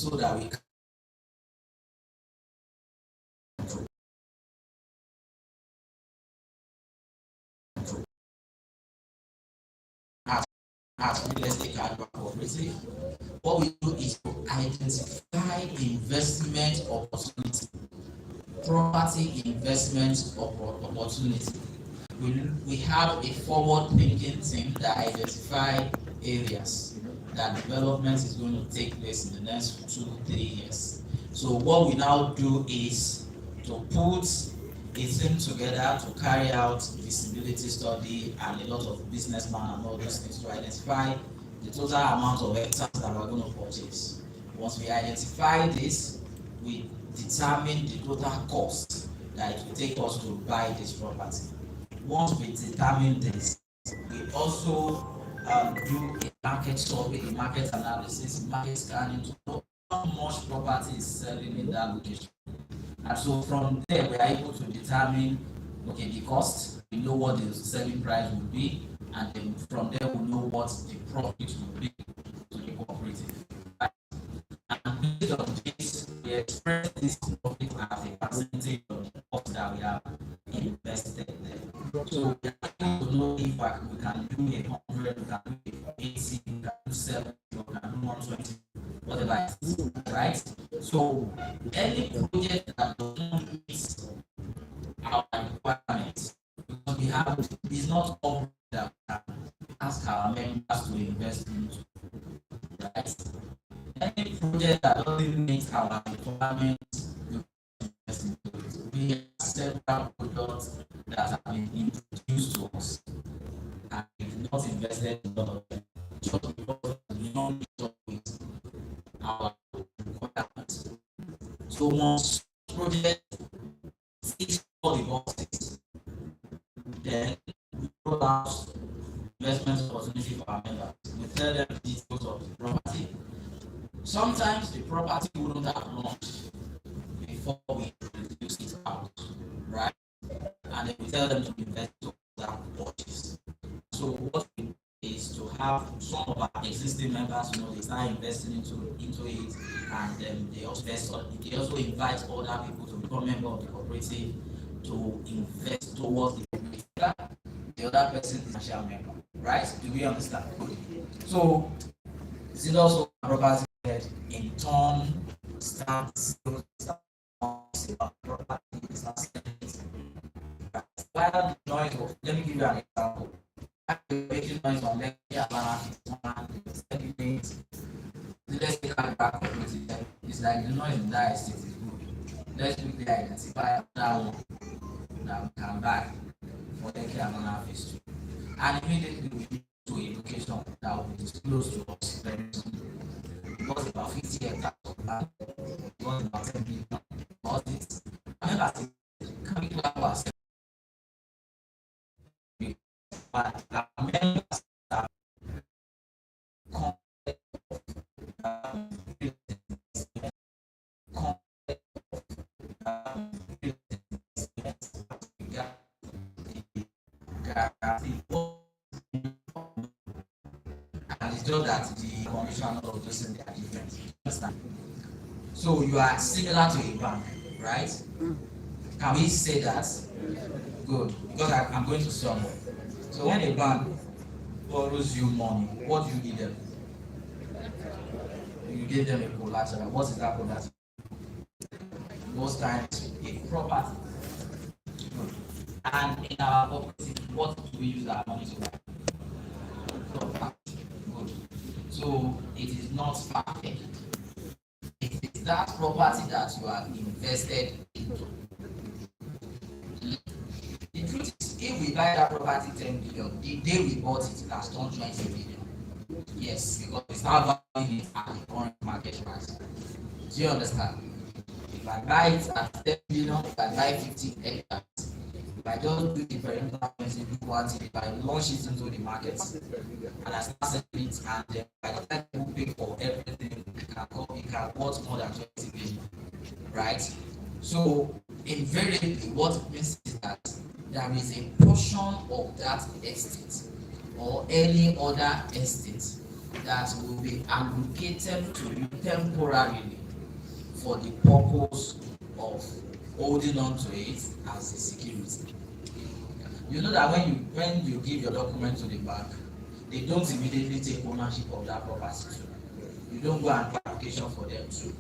so that we can as real estate cooperative. What we do is to identify investment opportunity, property investment opportunity. We have a forward-thinking team that identify areas that development is going to take place in the next 2-3 years. So what we now do is to put a team together to carry out feasibility study and a lot of businessmen and all those things to identify the total amount of hectares that we're going to purchase. Once we identify this, we determine the total cost that it will take us to buy this property. Once we determine this, we also do a market survey, a market analysis, market scanning to know how much property is selling in that location. And so from there, we are able to determine, okay, the cost, we know what the selling price will be, and then from there, we know what the profit will be to the cooperative. And based on this, we express this profit as a percentage of the cost that we have invested there. So we are able to know if we can do 100, we can do 80, we can do 70, we can do 120, whatever it is, right? So any project that does not meet our requirements, because we have, it's not all that we can ask our members to invest into, right? Any project that doesn't meet our requirements, we invest into it. We have several products that have been introduced to us, and we have not invested in a lot of them just because we don't meet up with our requirements. So once project ticks all the boxes, then we roll out investment opportunity for our members. We tell them the details of the property. Sometimes the property wouldn't have launched before we introduce it out, right? And then we tell them to invest to that purchase. So what we do is to have some of our existing members, they start investing into it, and then they also invite other people to become member of the cooperative to invest towards the cooperative. The other person is a share member, right? Do we understand? So this is also a property in turn starts property. While the noise of, let me give you an example. Making noise on let's take our back cooperative. It's like the noise in that estate is good. Let's quickly identify that one that we can buy for the Kiamana phase 2. And immediately we need to a location that will be disclosed to us very soon. Because about 50 hectares of land, because about 10 million, because it's, I mean, that's coming to ourselves. But our members are and it's just that the condition of those things are different. So you are similar to a bank, right? Can we say that? Good, because I'm going to sum up. So when a bank borrows you money, what do you give them? You give them a collateral. What is that collateral? Most times a property. Good. And in our cooperative, what do we use our money to buy? Property. Good. So it is not perfect. It is that property that you have invested into. The truth is, if we buy that property 10 billion, the day we bought it has turned 20 billion. Yes, because it's now valuing it at the current market price. Do you understand? If I buy it at 10 billion, if I buy 50 hectares, if I just do the perimeter fencing, if I launch it into the market and I start selling it, and then by the time people pay for everything, it can worth more than 20 billion, right? So invariably, what it means is that there is a portion of that estate or any other estate that will be allocated to you temporarily for the purpose of holding on to it as a security. You know that when you give your document to the bank, they don't immediately take ownership of that property too. You don't go and do application for them too.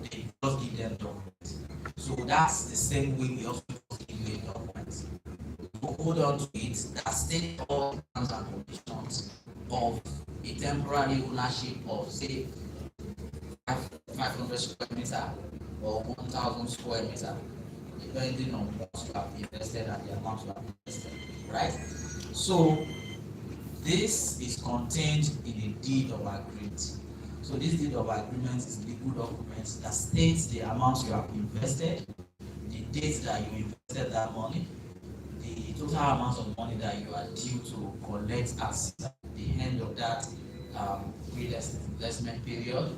They just give them documents. So that's the same way we also give you a document. To hold on to it, that state all terms and conditions of a temporary ownership of say 500 square meter or 1,000 square meter, depending on what you have invested and the amount you have invested, right? So this is contained in a deed of agreement. So this deed of agreement is a legal document that states the amount you have invested, the date that you invested that money, the total amount of money that you are due to collect at the end of that real estate investment period,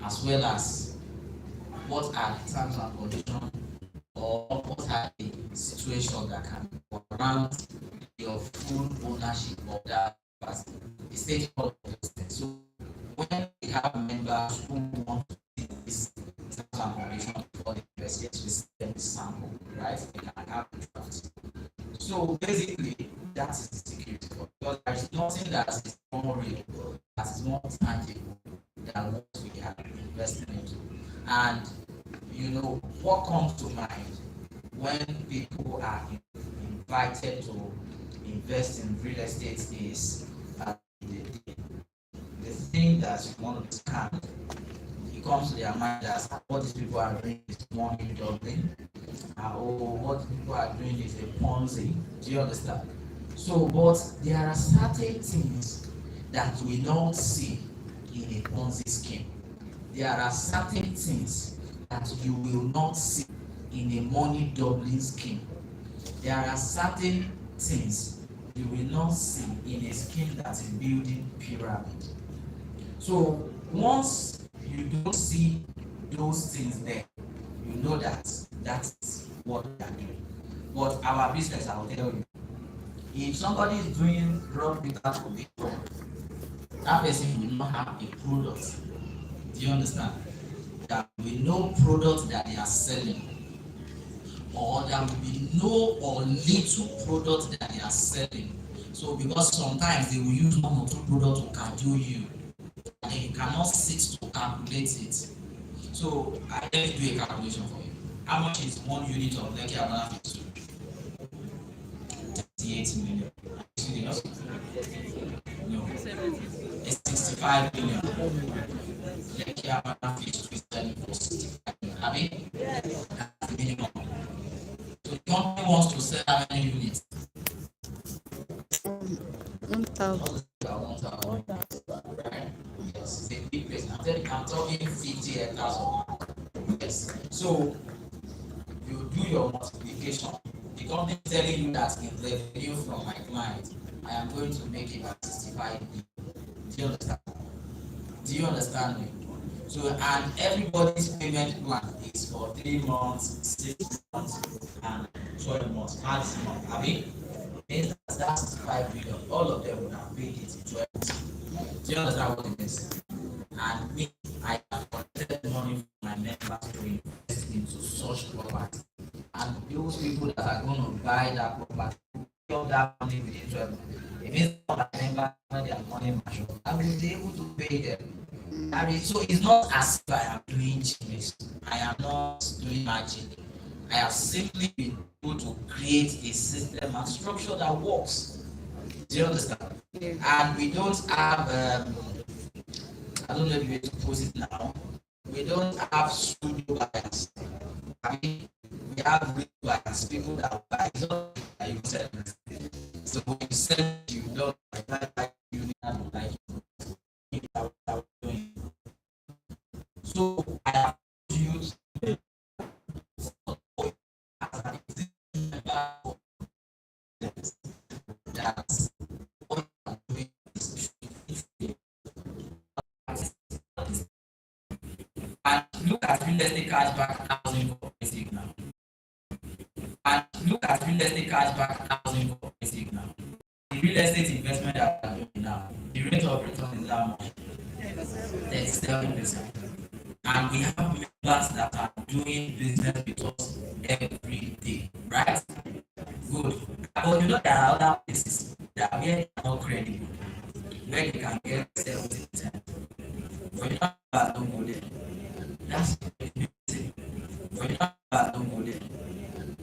as well as what are the terms and conditions or what are the situations that can warrant your full ownership of that property. The state of so when we have members who want to see this terms and conditions for the university to send sample, right? We can have the draft. So basically, that is the security because there is nothing that is more real, that is more tangible than what we are investing into. And you know what comes to mind when people are invited to invest in real estate is the thing that you want to scam. It comes to their mind as what these people are doing is money juggling, or what people are doing is a Ponzi. Do you understand? So, but there are certain things that we don't see in a Ponzi scheme. There are certain things that you will not see in a money doubling scheme. There are certain things you will not see in a scheme that is building pyramid. So once you don't see those things there, you know that that's what they are doing. But our business, I will tell you, if somebody is doing drug without conviction, that person will not have a product. Do you understand? There will be no product that they are selling, or there will be no or little product that they are selling. So because sometimes they will use one or two products to cajole you, and you cannot sit to calculate it. So I let me do a calculation for you. How much is one unit of Lekki Abana 38 million? No, it's 65 million. Lekki Abana is selling for 65 million. I mean, that's the minimum. So the company wants to sell how many units? 1,000. Right? Yes, it's a big place. I'm talking 50 hectares of land. Yes. So you do your multiplication. The company telling you that in revenue from my client, I am going to make about 65 million. Do you understand? Do you understand me? So and everybody's payment plan is for 3 months, 6 months, and 12 months maximum. I mean, means that's 5 million. All of them would have paid it in 12 months. Do you understand what it means? And me, I have collected money from my members to invest into such property. And those people that are going to buy that property, pay up that money within 12 months. It means that my members, when their money mature, I will be able to pay them. I mean, so it's not as if I am doing genius. I am not doing magic. I have simply been able to create a system and structure that works. Do you understand? Yeah. And we don't have, I don't know if you to put it now, we don't have studio buyers. I mean, we have real buyers, people that buy it, that you sell. So when you sell it, you don't like you need to like it. So I have used that what I'm doing is and look at real estate cashback housing cooperative now. And look at real estate cashback housing cooperative now. The real estate investment that we are doing now, the rate of return is that much. 37%. And we have members that are doing business with us every day, right? Good. But you know there are other places that where they are not credible, where they can get 70%. For you don't go there. That's the beauty. For you don't go there.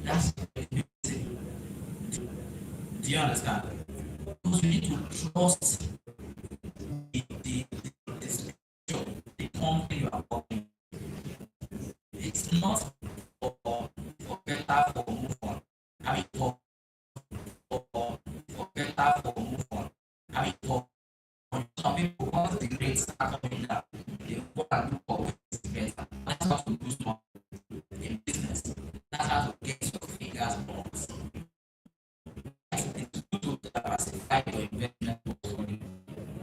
That's the beauty. Do you understand? Because you need to trust the company you are working. It's not for better for move on. I mean for better for move on. I mean for some people once the grades start coming down, they go and look for ways to better. That's how to do small in business. That's how to get your fingers burnt. It's good to diversify your investment portfolio,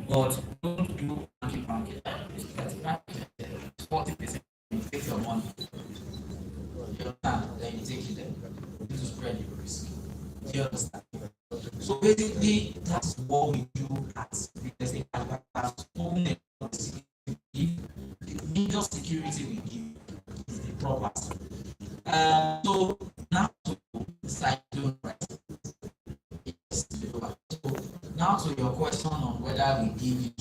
but don't do monkey. It's 35%, 40%. You take your money, you understand, then you take it there. You need to spread your risk. Do you understand? So basically, that's what we do at business advisors. The major security we give is the property. So now to cycle right. So now to your question on whether we give